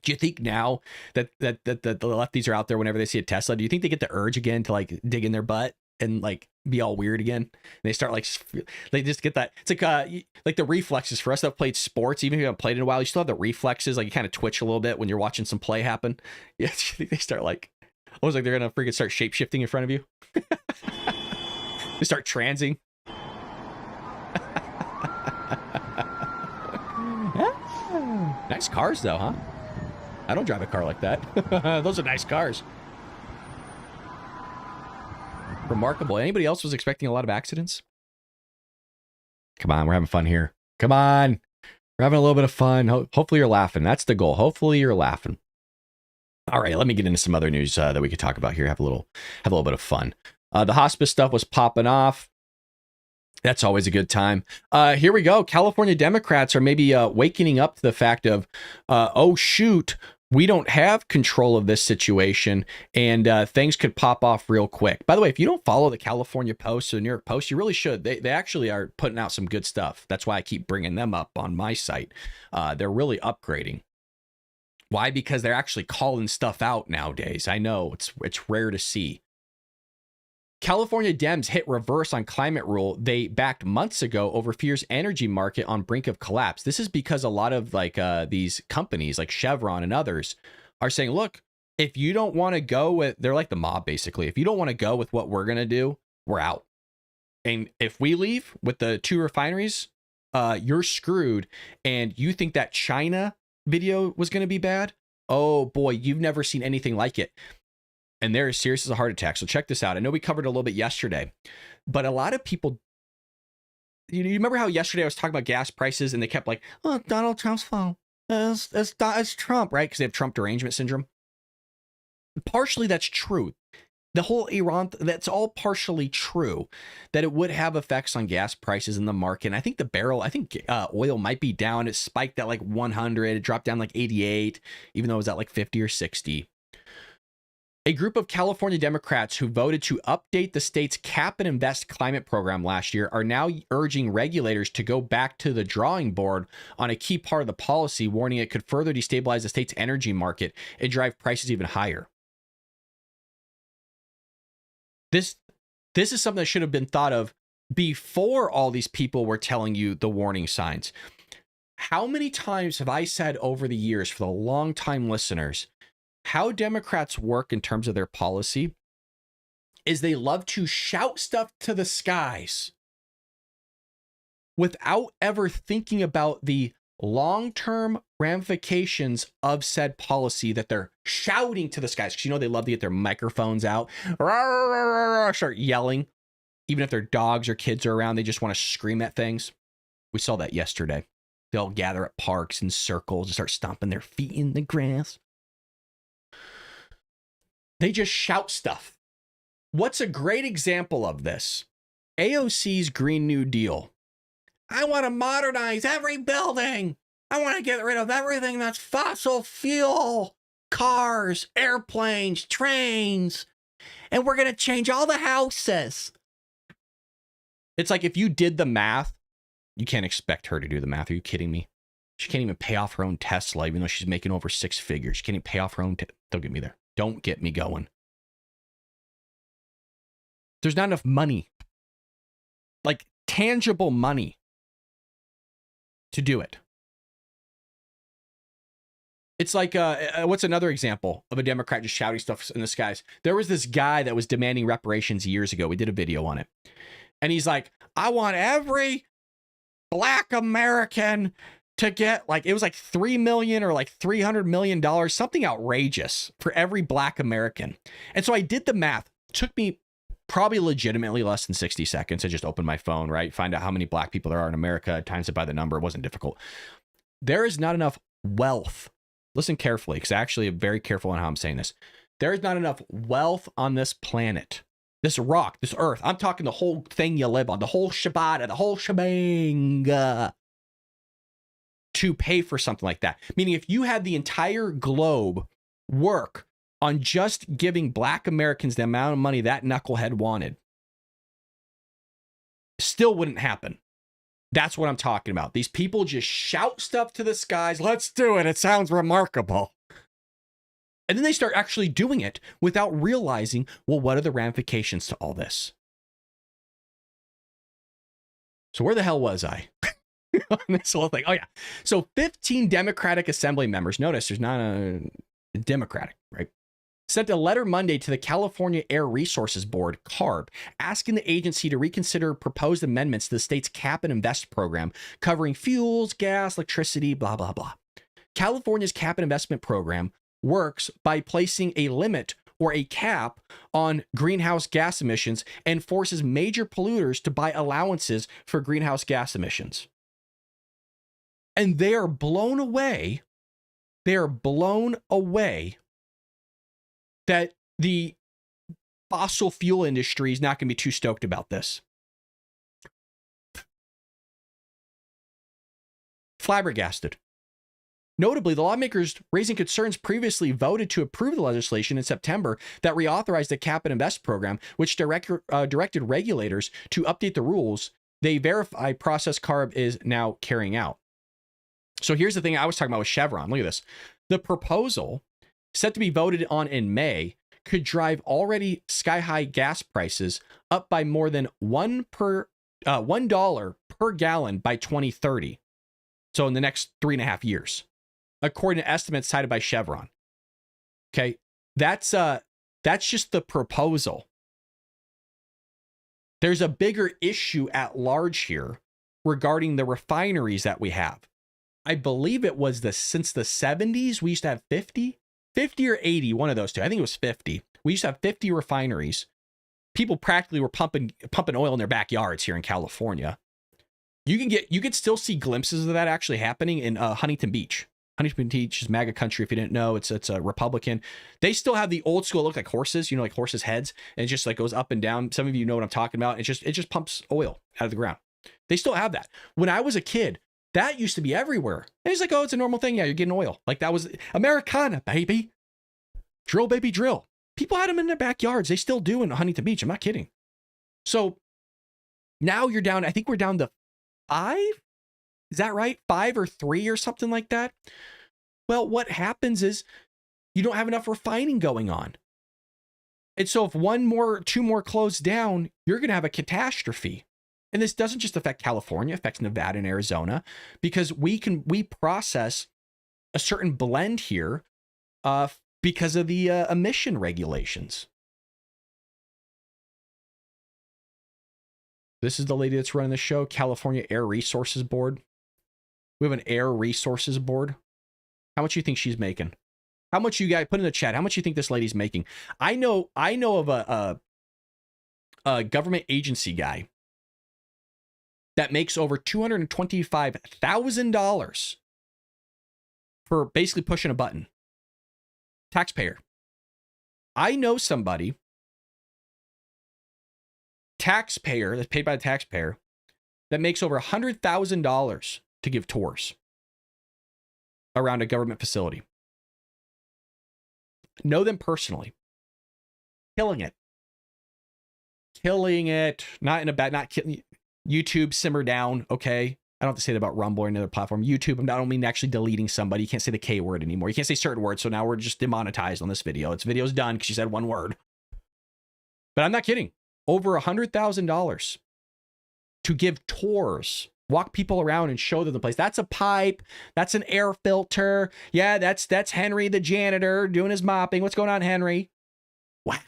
Do you think now that the lefties are out there whenever they see a Tesla, do you think they get the urge again to like dig in their butt and like be all weird again? And they start like, they just get that. It's like the reflexes for us that have played sports. Even if you haven't played in a while, you still have the reflexes. Like you kind of twitch a little bit when you're watching some play happen. Yeah, I think they start like, almost like they're gonna freaking start shape shifting in front of you. They start transing. Nice cars though, huh? I don't drive a car like that. Those are nice cars. Remarkable. Anybody else was expecting a lot of accidents? Come on, we're having fun here. Come on. We're having a little bit of fun. Hopefully you're laughing. That's the goal. Hopefully you're laughing. All right, let me get into some other news that we could talk about here. Have a little bit of fun. The hospice stuff was popping off. That's always a good time. Here we go. California Democrats are maybe waking up to the fact of, oh, shoot, we don't have control of this situation and things could pop off real quick. By the way, if you don't follow the California Post or the New York Post, you really should. They actually are putting out some good stuff. That's why I keep bringing them up on my site. They're really upgrading. Why? Because they're actually calling stuff out nowadays. I know it's rare to see. California Dems hit reverse on climate rule they backed months ago over fears energy market on brink of collapse. This is because a lot of like these companies like Chevron and others are saying, look, if you don't want to go with, they're like the mob basically. If you don't want to go with what we're going to do, we're out. And if we leave with the 2 refineries, you're screwed. And you think that China video was going to be bad? Oh boy, you've never seen anything like it. And they're as serious as a heart attack. So check this out. I know we covered it a little bit yesterday, but a lot of people, you remember how yesterday I was talking about gas prices and they kept like, oh, Donald Trump's fault. It's Trump, right? Because they have Trump derangement syndrome. Partially that's true. The whole Iran, that's all partially true, that it would have effects on gas prices in the market. And I think the barrel, oil might be down. It spiked at like 100, it dropped down like 88, even though it was at like 50 or 60. A group of California Democrats who voted to update the state's cap and invest climate program last year are now urging regulators to go back to the drawing board on a key part of the policy, warning it could further destabilize the state's energy market and drive prices even higher. This is something that should have been thought of before all these people were telling you the warning signs. How many times have I said over the years, for the long-time listeners, how Democrats work in terms of their policy is they love to shout stuff to the skies without ever thinking about the long-term ramifications of said policy that they're shouting to the skies. Because they love to get their microphones out, start yelling. Even if their dogs or kids are around, they just want to scream at things. We saw that yesterday. They all gather at parks in circles and start stomping their feet in the grass. They just shout stuff. What's a great example of this? AOC's Green New Deal. I want to modernize every building. I want to get rid of everything that's fossil fuel. Cars, airplanes, trains. And we're going to change all the houses. It's like if you did the math, you can't expect her to do the math. Are you kidding me? She can't even pay off her own Tesla, even though she's making over 6 figures. She can't even pay off her own. Don't get me there. Don't get me going. There's not enough money, like tangible money, to do it. It's like, what's another example of a Democrat just shouting stuff in the skies? There was this guy that was demanding reparations years ago. We did a video on it. And he's like, I want every Black American to get, like, it was like $3 million or like $300 million, something outrageous for every Black American. And so I did the math. It took me probably legitimately less than 60 seconds to just open my phone, right? Find out how many Black people there are in America, times it by the number. It wasn't difficult. There is not enough wealth. Listen carefully, because I actually am very careful on how I'm saying this. There is not enough wealth on this planet, this rock, this earth. I'm talking the whole thing you live on, the whole shibata, the whole shebang, to pay for something like that. Meaning if you had the entire globe work on just giving Black Americans the amount of money that knucklehead wanted, still wouldn't happen. That's what I'm talking about. These people just shout stuff to the skies. Let's do it. It sounds remarkable. And then they start actually doing it without realizing, well, what are the ramifications to all this? So where the hell was I on this whole thing? Oh, yeah. So 15 Democratic Assembly members, notice there's not a Democratic, right? Sent a letter Monday to the California Air Resources Board, CARB, asking the agency to reconsider proposed amendments to the state's cap and invest program covering fuels, gas, electricity, blah, blah, blah. California's cap and investment program works by placing a limit or a cap on greenhouse gas emissions and forces major polluters to buy allowances for greenhouse gas emissions. And they are blown away. They are blown away that the fossil fuel industry is not going to be too stoked about this. Flabbergasted. Notably, the lawmakers raising concerns previously voted to approve the legislation in September that reauthorized the cap and invest program, which directed regulators to update the rules they verify process CARB is now carrying out. So here's the thing I was talking about with Chevron. Look at this. The proposal, set to be voted on in May, could drive already sky-high gas prices up by more than $1 per gallon by 2030. So in the next 3.5 years, according to estimates cited by Chevron. Okay, that's just the proposal. There's a bigger issue at large here regarding the refineries that we have. I believe it was since the 70s, we used to have 50 or 80, one of those two. I think it was 50. We used to have 50 refineries. People practically were pumping oil in their backyards here in California. You could still see glimpses of that actually happening in Huntington Beach. Huntington Beach is MAGA country. If you didn't know, it's a Republican. They still have the old school, look like horses, like horses' heads, and it just like goes up and down. Some of you know what I'm talking about. It just pumps oil out of the ground. They still have that. When I was a kid, that used to be everywhere. And it's like, oh, it's a normal thing. Yeah, you're getting oil. Like that was Americana, baby. Drill, baby, drill. People had them in their backyards. They still do in Huntington Beach. I'm not kidding. So now you're down, I think we're down to 5. Is that right? 5 or 3 or something like that. Well, what happens is you don't have enough refining going on. And so if 2 more close down, you're going to have a catastrophe. And this doesn't just affect California, it affects Nevada and Arizona, because we process a certain blend here because of the emission regulations. This is the lady that's running the show, California Air Resources Board. We have an Air Resources Board. How much do you think she's making? How much you guys put in the chat? How much do you think this lady's making? I know of a government agency guy that makes over $225,000 for basically pushing a button. Taxpayer. I know somebody, taxpayer, that's paid by the taxpayer, that makes over $100,000 to give tours around a government facility. Know them personally. Killing it. Not in a bad, not killing. YouTube, simmer down, okay? I don't have to say that about Rumble or another platform. YouTube, I don't mean actually deleting somebody. You can't say the K word anymore. You can't say certain words, so now we're just demonetized on this video. This video's done because you said one word. But I'm not kidding. Over $100,000 to give tours, walk people around and show them the place. That's a pipe. That's an air filter. Yeah, that's Henry the janitor doing his mopping. What's going on, Henry? Wow.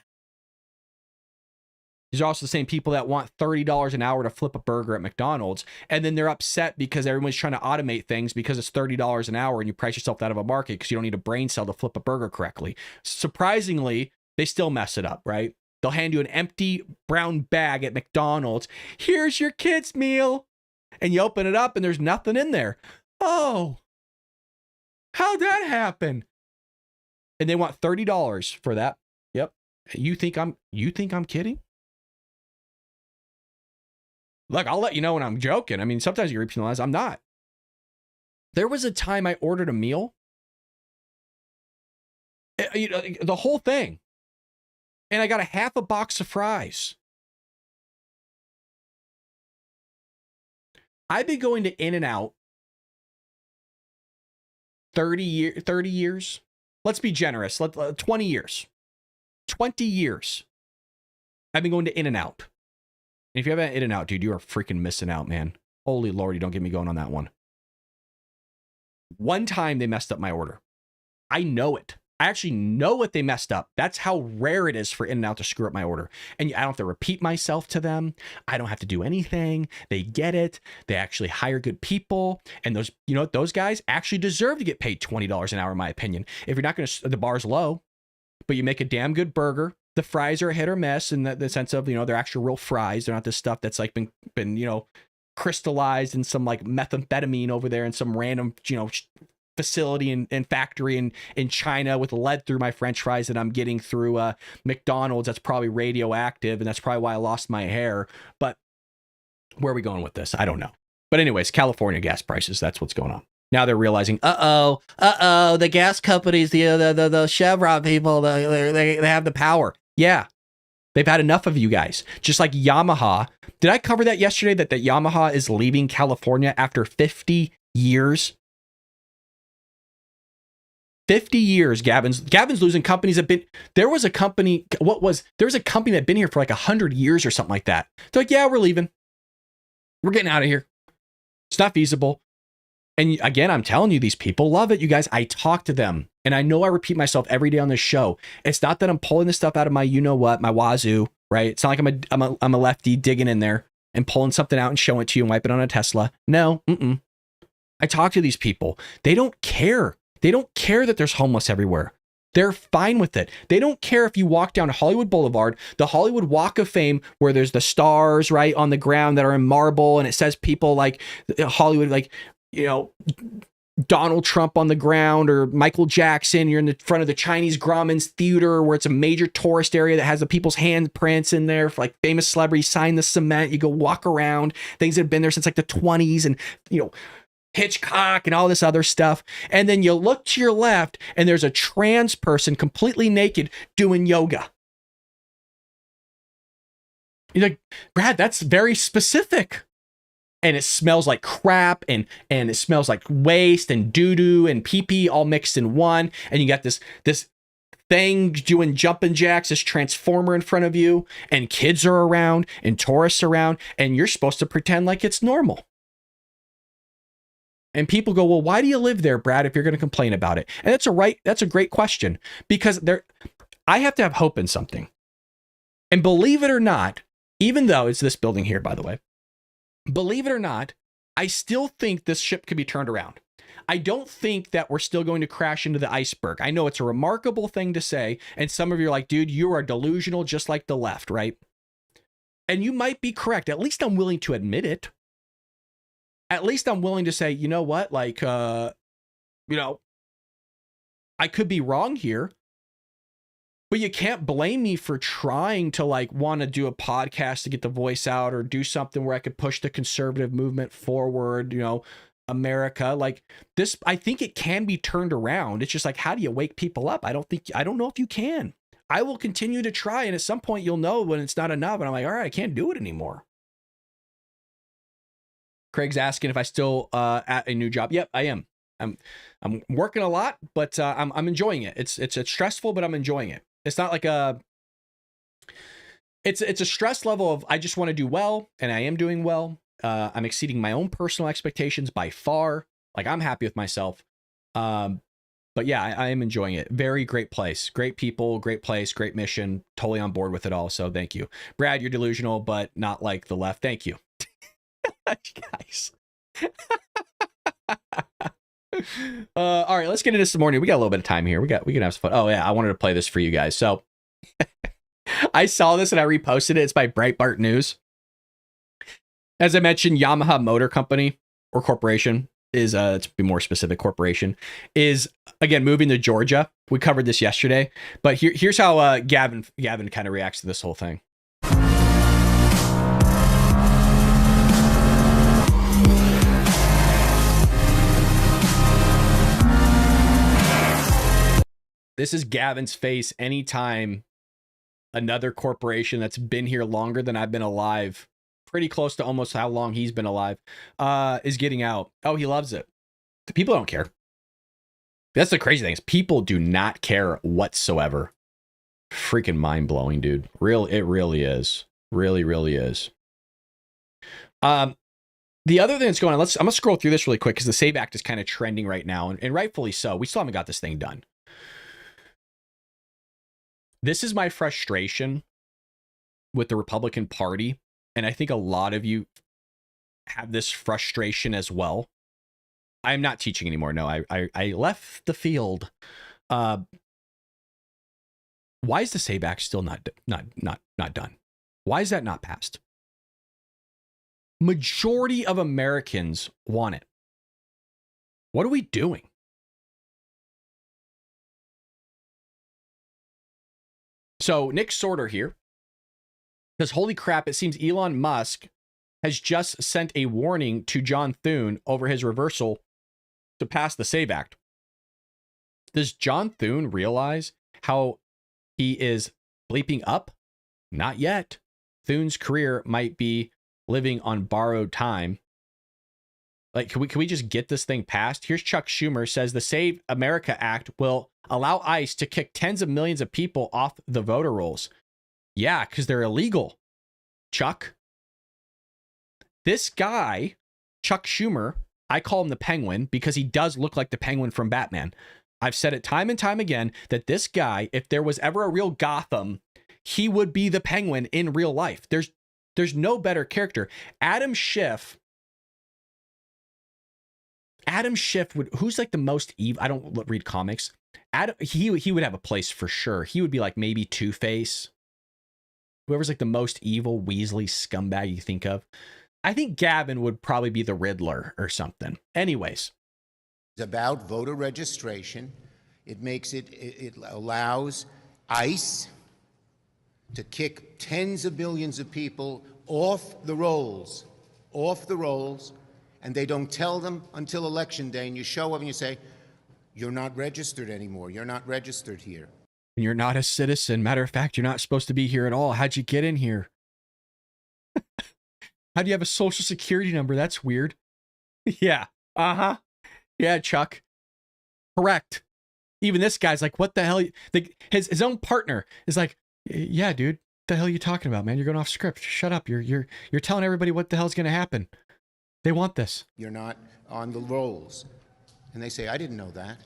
These are also the same people that want $30 an hour to flip a burger at McDonald's. And then they're upset because everyone's trying to automate things because it's $30 an hour and you price yourself out of a market because you don't need a brain cell to flip a burger correctly. Surprisingly, they still mess it up, right? They'll hand you an empty brown bag at McDonald's. Here's your kid's meal. And you open it up and there's nothing in there. Oh, how'd that happen? And they want $30 for that. Yep. You think I'm kidding? Look, I'll let you know when I'm joking. I mean, sometimes you get penalized. I'm not. There was a time I ordered a meal, the whole thing, and I got a half a box of fries. I've been going to In-N-Out 30 years. Let's be generous. 20 years. 20 years. I've been going to In-N-Out. And if you haven't In-N-Out, dude, you are freaking missing out, man. Holy Lord, you don't get me going on that one. One time they messed up my order. I know it. I actually know what they messed up. That's how rare it is for In-N-Out to screw up my order. And I don't have to repeat myself to them. I don't have to do anything. They get it. They actually hire good people. And those guys actually deserve to get paid $20 an hour, in my opinion. If you're not going to, the bar's low, but you make a damn good burger. The fries are a hit or miss in the sense of, they're actual real fries. They're not this stuff that's like been crystallized in some like methamphetamine over there in some random, facility and factory in China with lead through my French fries that I'm getting through McDonald's. That's probably radioactive. And that's probably why I lost my hair. But where are we going with this? I don't know. But anyways, California gas prices, that's what's going on. Now they're realizing, the gas companies, the Chevron people, they have the power. Yeah, they've had enough of you guys. Just like Yamaha. Did I cover that yesterday, that Yamaha is leaving California after 50 years? 50 years, Gavin's losing companies. There was a company that had been here for like 100 years or something like that. They're like, yeah, we're leaving. We're getting out of here. It's not feasible. And again, I'm telling you, these people love it, you guys. I talk to them. And I know I repeat myself every day on this show. It's not that I'm pulling this stuff out of my my wazoo, right? It's not like I'm a lefty digging in there and pulling something out and showing it to you and wipe it on a Tesla. No, I talk to these people. They don't care. They don't care that there's homeless everywhere. They're fine with it. They don't care if you walk down Hollywood Boulevard, the Hollywood Walk of Fame, where there's the stars right on the ground that are in marble, and it says people like Hollywood, like, you know, Donald Trump on the ground, or Michael Jackson. You're in the front of the Chinese Grauman's Theater, where it's a major tourist area that has the people's handprints in there for like famous celebrities sign the cement. You go walk around things that have been there since like the 20s, and, you know, Hitchcock and all this other stuff. And then you look to your left and there's a trans person completely naked doing yoga. You're like, Brad, that's very specific. And it smells like crap, and it smells like waste and doo-doo and pee-pee all mixed in one. And you got this thing doing jumping jacks, this transformer in front of you, and kids are around and tourists around, and you're supposed to pretend like it's normal. And people go, well, why do you live there, Brad, if you're going to complain about it? And that's a great question, because I have to have hope in something. And believe it or not, even though it's this building here, by the way, believe it or not, I still think this ship could be turned around. I don't think that we're still going to crash into the iceberg. I know it's a remarkable thing to say, and some of you are like, dude, you are delusional just like the left, right? And you might be correct. At least I'm willing to admit it. At least I'm willing to say, you know what, like, you know, I could be wrong here, but you can't blame me for trying to like want to do a podcast to get the voice out, or do something where I could push the conservative movement forward, you know, America. Like this, I think it can be turned around. It's just like, how do you wake people up? I don't know if you can. I will continue to try, and at some point you'll know when it's not enough, and I'm like, all right, I can't do it anymore. Craig's asking if I still at a new job. Yep, I am. I'm working a lot, but I'm enjoying it. It's stressful, but I'm enjoying it. It's not like it's a stress level of I just want to do well, and I am doing well. I'm exceeding my own personal expectations by far. Like, I'm happy with myself. But yeah, I am enjoying it. Very great place, great people, great place, great mission. Totally on board with it all. So thank you, Brad. You're delusional, but not like the left. Thank you. Guys. All right, let's get into some morning. We got a little bit of time here. We can have some fun. Oh yeah, I wanted to play this for you guys. So I saw this and I reposted it. It's by Breitbart News. As I mentioned, Yamaha Motor Company, or corporation, is to be more specific, corporation, is again moving to Georgia. We covered this yesterday, but here's how Gavin kind of reacts to this whole thing. This is Gavin's face anytime another corporation that's been here longer than I've been alive, pretty close to almost how long he's been alive, is getting out. Oh, he loves it. The people don't care. That's the crazy thing, is people do not care whatsoever. Freaking mind-blowing, dude. It really is. Really, really is. The other thing that's going on, I'm going to scroll through this really quick because the SAVE Act is kind of trending right now, and rightfully so. We still haven't got this thing done. This is my frustration with the Republican Party, and I think a lot of you have this frustration as well. I'm not teaching anymore. No, I left the field. Why is the SAVE Act still not done? Why is that not passed? Majority of Americans want it. What are we doing? So Nick Sorter here says, holy crap, it seems Elon Musk has just sent a warning to John Thune over his reversal to pass the SAVE Act. Does John Thune realize how he is bleeping up? Not yet. Thune's career might be living on borrowed time. Like, can we just get this thing passed? Here's Chuck Schumer says the Save America Act will allow ICE to kick tens of millions of people off the voter rolls. Yeah, because they're illegal, Chuck. This guy, Chuck Schumer, I call him the Penguin because he does look like the Penguin from Batman. I've said it time and time again that this guy, if there was ever a real Gotham, he would be the Penguin in real life. There's no better character. Adam Schiff would, who's like the most evil? I don't read comics. He would have a place for sure. He would be like maybe Two-Face. Whoever's like the most evil Weasley scumbag you think of. I think Gavin would probably be the Riddler or something. Anyways. It's about voter registration. It allows ICE to kick tens of millions of people off the rolls, and they don't tell them until Election Day, and you show up and you say, you're not registered anymore. You're not registered here. And you're not a citizen. Matter of fact, you're not supposed to be here at all. How'd you get in here? How do you have a social security number? That's weird. Yeah. Uh-huh. Yeah, Chuck. Correct. Even this guy's like, what the hell? His own partner is like, yeah, dude, what the hell are you talking about, man? You're going off script. Shut up. You're telling everybody what the hell's going to happen. They want this. You're not on the rolls. And they say, I didn't know that.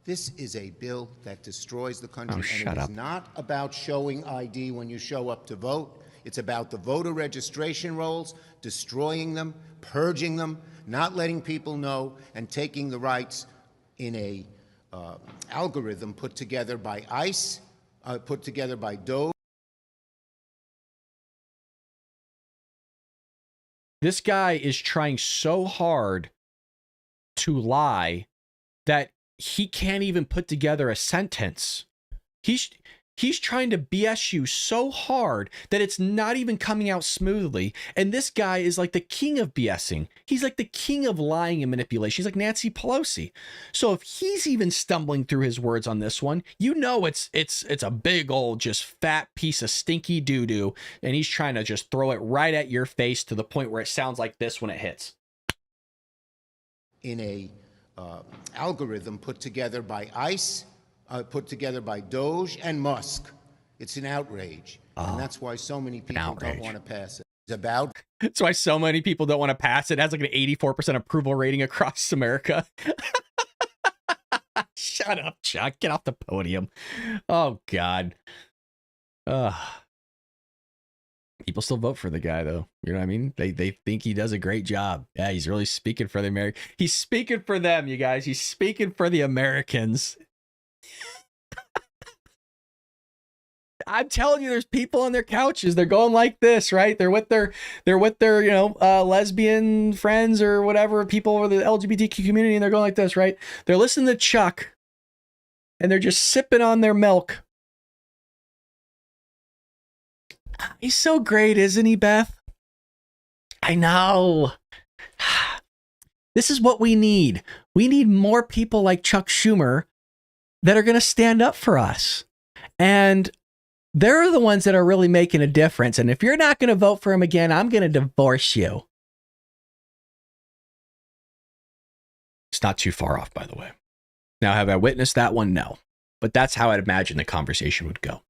This is a bill that destroys the country. Oh, shut up. It's not about showing ID when you show up to vote. It's about the voter registration rolls, destroying them, purging them, not letting people know, and taking the rights in a algorithm put together by ICE, put together by DOE. This guy is trying so hard to lie that he can't even put together a sentence. He's trying to BS you so hard that it's not even coming out smoothly. And this guy is like the king of BSing. He's like the king of lying and manipulation. He's like Nancy Pelosi. So if he's even stumbling through his words on this one, you know it's a big old just fat piece of stinky doo-doo. And he's trying to just throw it right at your face to the point where it sounds like this when it hits. In a algorithm put together by ICE, put together by Doge and Musk. It's an outrage. And that's why so many people don't want to pass it. It's about... That's why so many people don't want to pass it. It has like an 84% approval rating across America. Shut up, Chuck. Get off the podium. Oh, God. People still vote for the guy, though. You know what I mean? They think he does a great job. Yeah, he's really speaking for the American. He's speaking for them, you guys. He's speaking for the Americans. I'm telling you, there's people on their couches. They're going like this, right? They're with their lesbian friends or whatever, people of the LGBTQ community, and they're going like this, right? They're listening to Chuck, and they're just sipping on their milk. He's so great, isn't he, Beth? I know. This is what we need. We need more people like Chuck Schumer that are going to stand up for us. And they're the ones that are really making a difference. And if you're not going to vote for him again, I'm going to divorce you. It's not too far off, by the way. Now, have I witnessed that one? No. But that's how I'd imagine the conversation would go.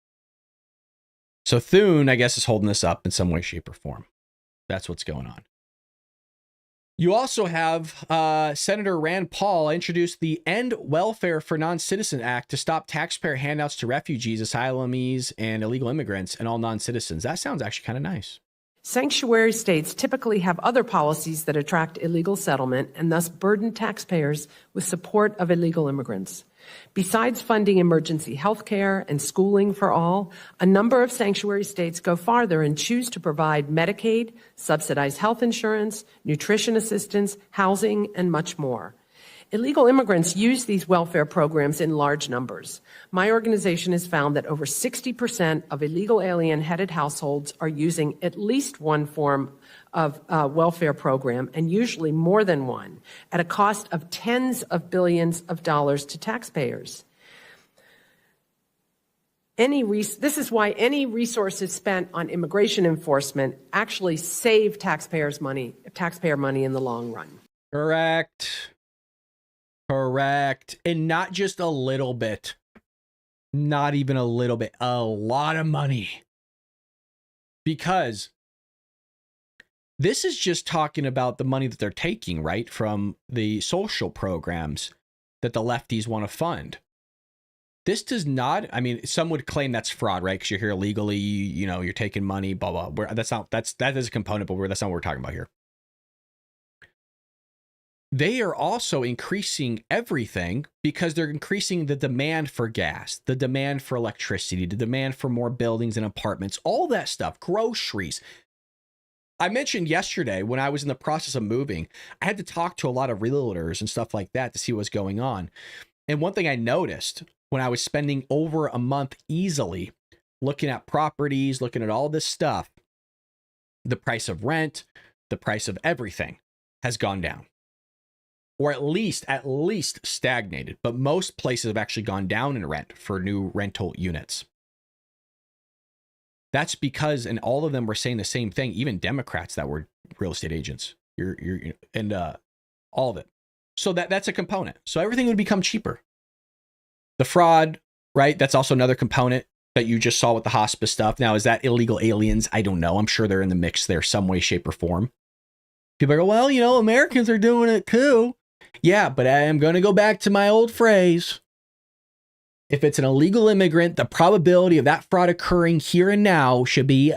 So Thune, I guess, is holding this up in some way, shape, or form. That's what's going on. You also have Senator Rand Paul introduced the End Welfare for Non-Citizen Act to stop taxpayer handouts to refugees, asylees, and illegal immigrants and all non-citizens. That sounds actually kind of nice. Sanctuary states typically have other policies that attract illegal settlement and thus burden taxpayers with support of illegal immigrants. Besides funding emergency health care and schooling for all, a number of sanctuary states go farther and choose to provide Medicaid, subsidized health insurance, nutrition assistance, housing, and much more. Illegal immigrants use these welfare programs in large numbers. My organization has found that over 60% of illegal alien-headed households are using at least one form of welfare program, and usually more than one, at a cost of tens of billions of dollars to taxpayers. This is why any resources spent on immigration enforcement actually save taxpayer money in the long run. Correct. And not just a little bit. Not even a little bit. A lot of money. Because this is just talking about the money that they're taking, right, from the social programs that the lefties want to fund. This does not, I mean, some would claim that's fraud, right? Because you're here illegally, you know, you're taking money, blah, blah. That is a component, but that's not what we're talking about here. They are also increasing everything because they're increasing the demand for gas, the demand for electricity, the demand for more buildings and apartments, all that stuff, groceries. I mentioned yesterday when I was in the process of moving, I had to talk to a lot of realtors and stuff like that to see what's going on. And one thing I noticed when I was spending over a month easily looking at properties, looking at all this stuff, the price of rent, the price of everything has gone down. Or at least stagnated. But most places have actually gone down in rent for new rental units. That's because, and all of them were saying the same thing, even Democrats that were real estate agents, all of it. So that's a component. So everything would become cheaper. The fraud, right? That's also another component that you just saw with the hospice stuff. Now, is that illegal aliens? I don't know. I'm sure they're in the mix there some way, shape, or form. People go, well, you know, Americans are doing it too. Yeah, but I am going to go back to my old phrase. If it's an illegal immigrant, the probability of that fraud occurring here and now should be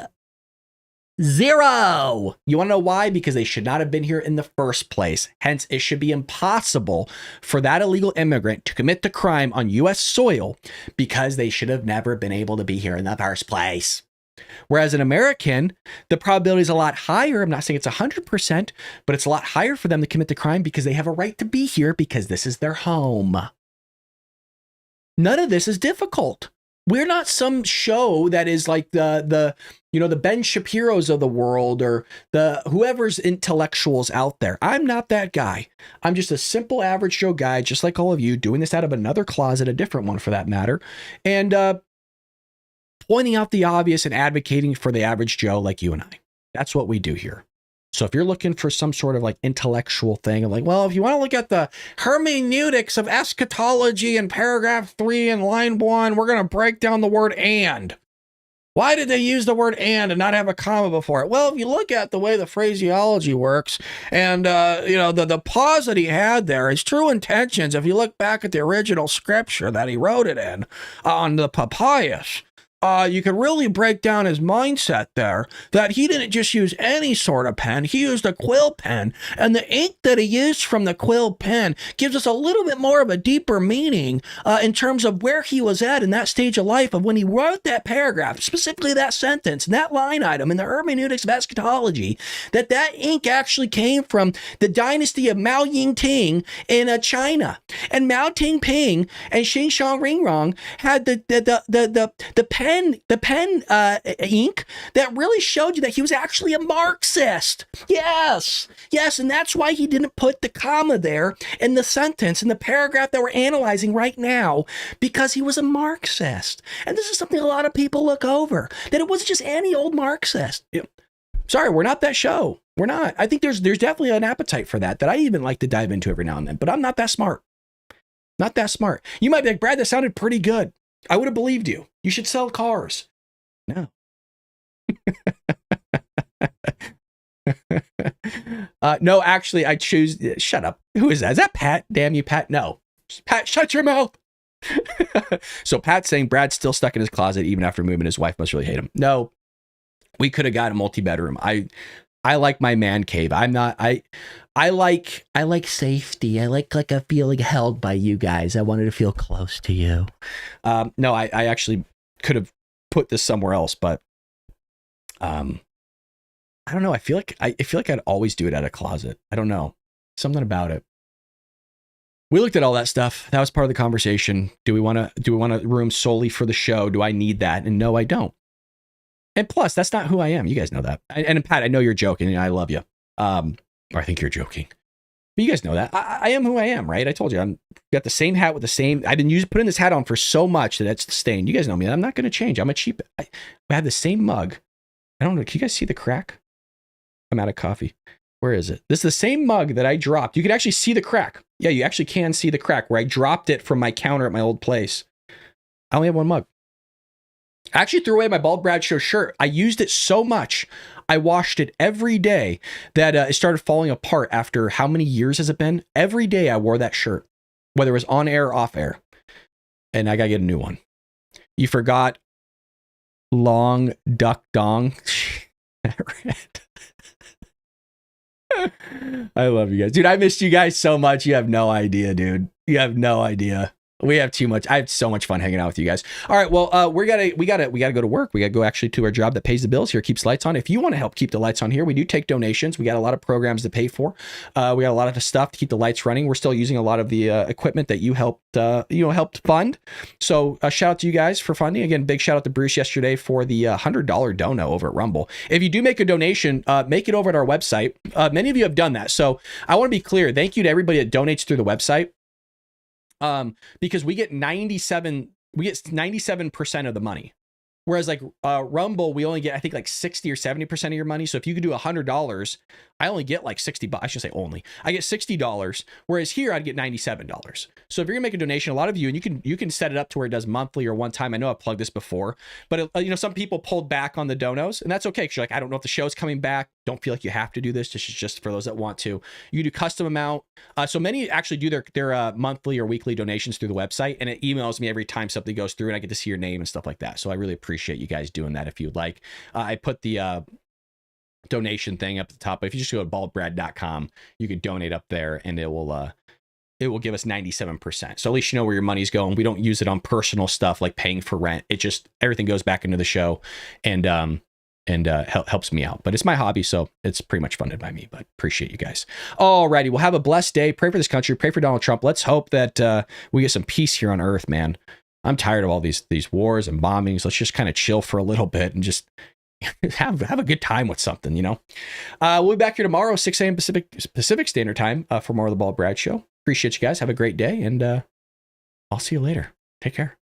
0. You want to know why? Because they should not have been here in the first place. Hence, it should be impossible for that illegal immigrant to commit the crime on U.S. soil because they should have never been able to be here in the first place. Whereas an American, the probability is a lot higher. I'm not saying it's 100%, but it's a lot higher for them to commit the crime because they have a right to be here because this is their home. None of this is difficult. We're not some show that is like the Ben Shapiro's of the world or the whoever's intellectuals out there. I'm not that guy. I'm just a simple average Joe guy, just like all of you, doing this out of another closet, a different one for that matter, and pointing out the obvious and advocating for the average Joe like you and I. That's what we do here. So if you're looking for some sort of like intellectual thing of like, well, if you want to look at the hermeneutics of eschatology in paragraph 3 and line 1, we're going to break down the word and. Why did they use the word and not have a comma before it? Well, if you look at the way the phraseology works and, the pause that he had there, his true intentions, if you look back at the original scripture that he wrote it in on the papyrus, you could really break down his mindset there, that he didn't just use any sort of pen. He used a quill pen, and the ink that he used from the quill pen gives us a little bit more of a deeper meaning in terms of where he was at in that stage of life of when he wrote that paragraph, specifically that sentence and that line item in the hermeneutics of eschatology, that ink actually came from the dynasty of Mao Ying-ting in China. And Mao Ting-ping and Xing Shang Ring Rong had the pen ink that really showed you that he was actually a Marxist. Yes, and that's why he didn't put the comma there in the sentence, in the paragraph that we're analyzing right now, because he was a Marxist. And this is something a lot of people look over, that it wasn't just any old Marxist. Sorry, we're not that show. We're not. I think there's definitely an appetite for that I even like to dive into every now and then, but I'm not that smart. Not that smart. You might be like, Brad, that sounded pretty good. I would have believed you. You should sell cars. No. No, actually, I choose. Shut up. Who is that? Is that Pat? Damn you, Pat. No. Pat, shut your mouth. So Pat's saying Brad's still stuck in his closet even after moving. His wife must really hate him. No. We could have got a multi-bedroom. I like my man cave. I like safety. I like a feeling held by you guys. I wanted to feel close to you. No, I actually could have put this somewhere else, but I don't know. I feel like I'd always do it at a closet. I don't know. Something about it. We looked at all that stuff. That was part of the conversation. Do we want a room solely for the show? Do I need that? And no, I don't. And plus, that's not who I am. You guys know that. And Pat, I know you're joking, and I love you. Or I think you're joking. But you guys know that. I am who I am, right? I told you. I'm got the same hat with the same... I've been putting this hat on for so much that it's stained. You guys know me. I'm not going to change. I'm a cheap... I have the same mug. I don't know. Can you guys see the crack? I'm out of coffee. Where is it? This is the same mug that I dropped. You can actually see the crack. Yeah, you actually can see the crack where I dropped it from my counter at my old place. I only have one mug. I actually threw away my Bald Brad Show shirt. I used it so much, I washed it every day that it started falling apart after how many years has it been? Every day I wore that shirt, whether it was on air or off air. and I gotta get a new one. You forgot long duck dong. I love you guys, dude. I missed you guys so much. You have no idea, dude. You have no idea. We have too much. I have so much fun hanging out with you guys. All right. Well, we gotta go to work. We gotta go actually to our job that pays the bills here, keeps lights on. If you want to help keep the lights on here, we do take donations. We got a lot of programs to pay for. We got a lot of stuff to keep the lights running. We're still using a lot of the equipment that you helped fund. So a shout out to you guys for funding. Again, big shout out to Bruce yesterday for the $100 dono over at Rumble. If you do make a donation, make it over at our website. Many of you have done that. So I want to be clear. Thank you to everybody that donates through the website. Because we get 97% of the money. Whereas like Rumble, we only get, I think, like 60 or 70% of your money. So if you could do $100, I only get like $60. I should say only. I get $60. Whereas here I'd get $97. So if you're gonna make a donation, a lot of you, and you can set it up to where it does monthly or one time. I know I've plugged this before, but some people pulled back on the donos, and that's okay. Cause you're like, I don't know if the show's coming back. Don't feel like you have to do this. This is just for those that want to. You can do custom amount. So many actually do their monthly or weekly donations through the website, and it emails me every time something goes through, and I get to see your name and stuff like that. So I really appreciate you guys doing that. If you'd like, I put the donation thing up at the top. If you just go to baldbrad.com, you can donate up there, and it will give us 97%. So at least you know where your money's going. We don't use it on personal stuff like paying for rent. It just, everything goes back into the show, and helps me out. But it's my hobby, so it's pretty much funded by me. But appreciate you guys. Alrighty, well, have a blessed day. Pray for this country. Pray for Donald Trump. Let's hope that we get some peace here on Earth, man. I'm tired of all these wars and bombings. Let's just kind of chill for a little bit and just have a good time with something, We'll be back here tomorrow, 6 a.m. Pacific Standard Time for more of the Bald Brad Show. Appreciate you guys. Have a great day, and I'll see you later. Take care.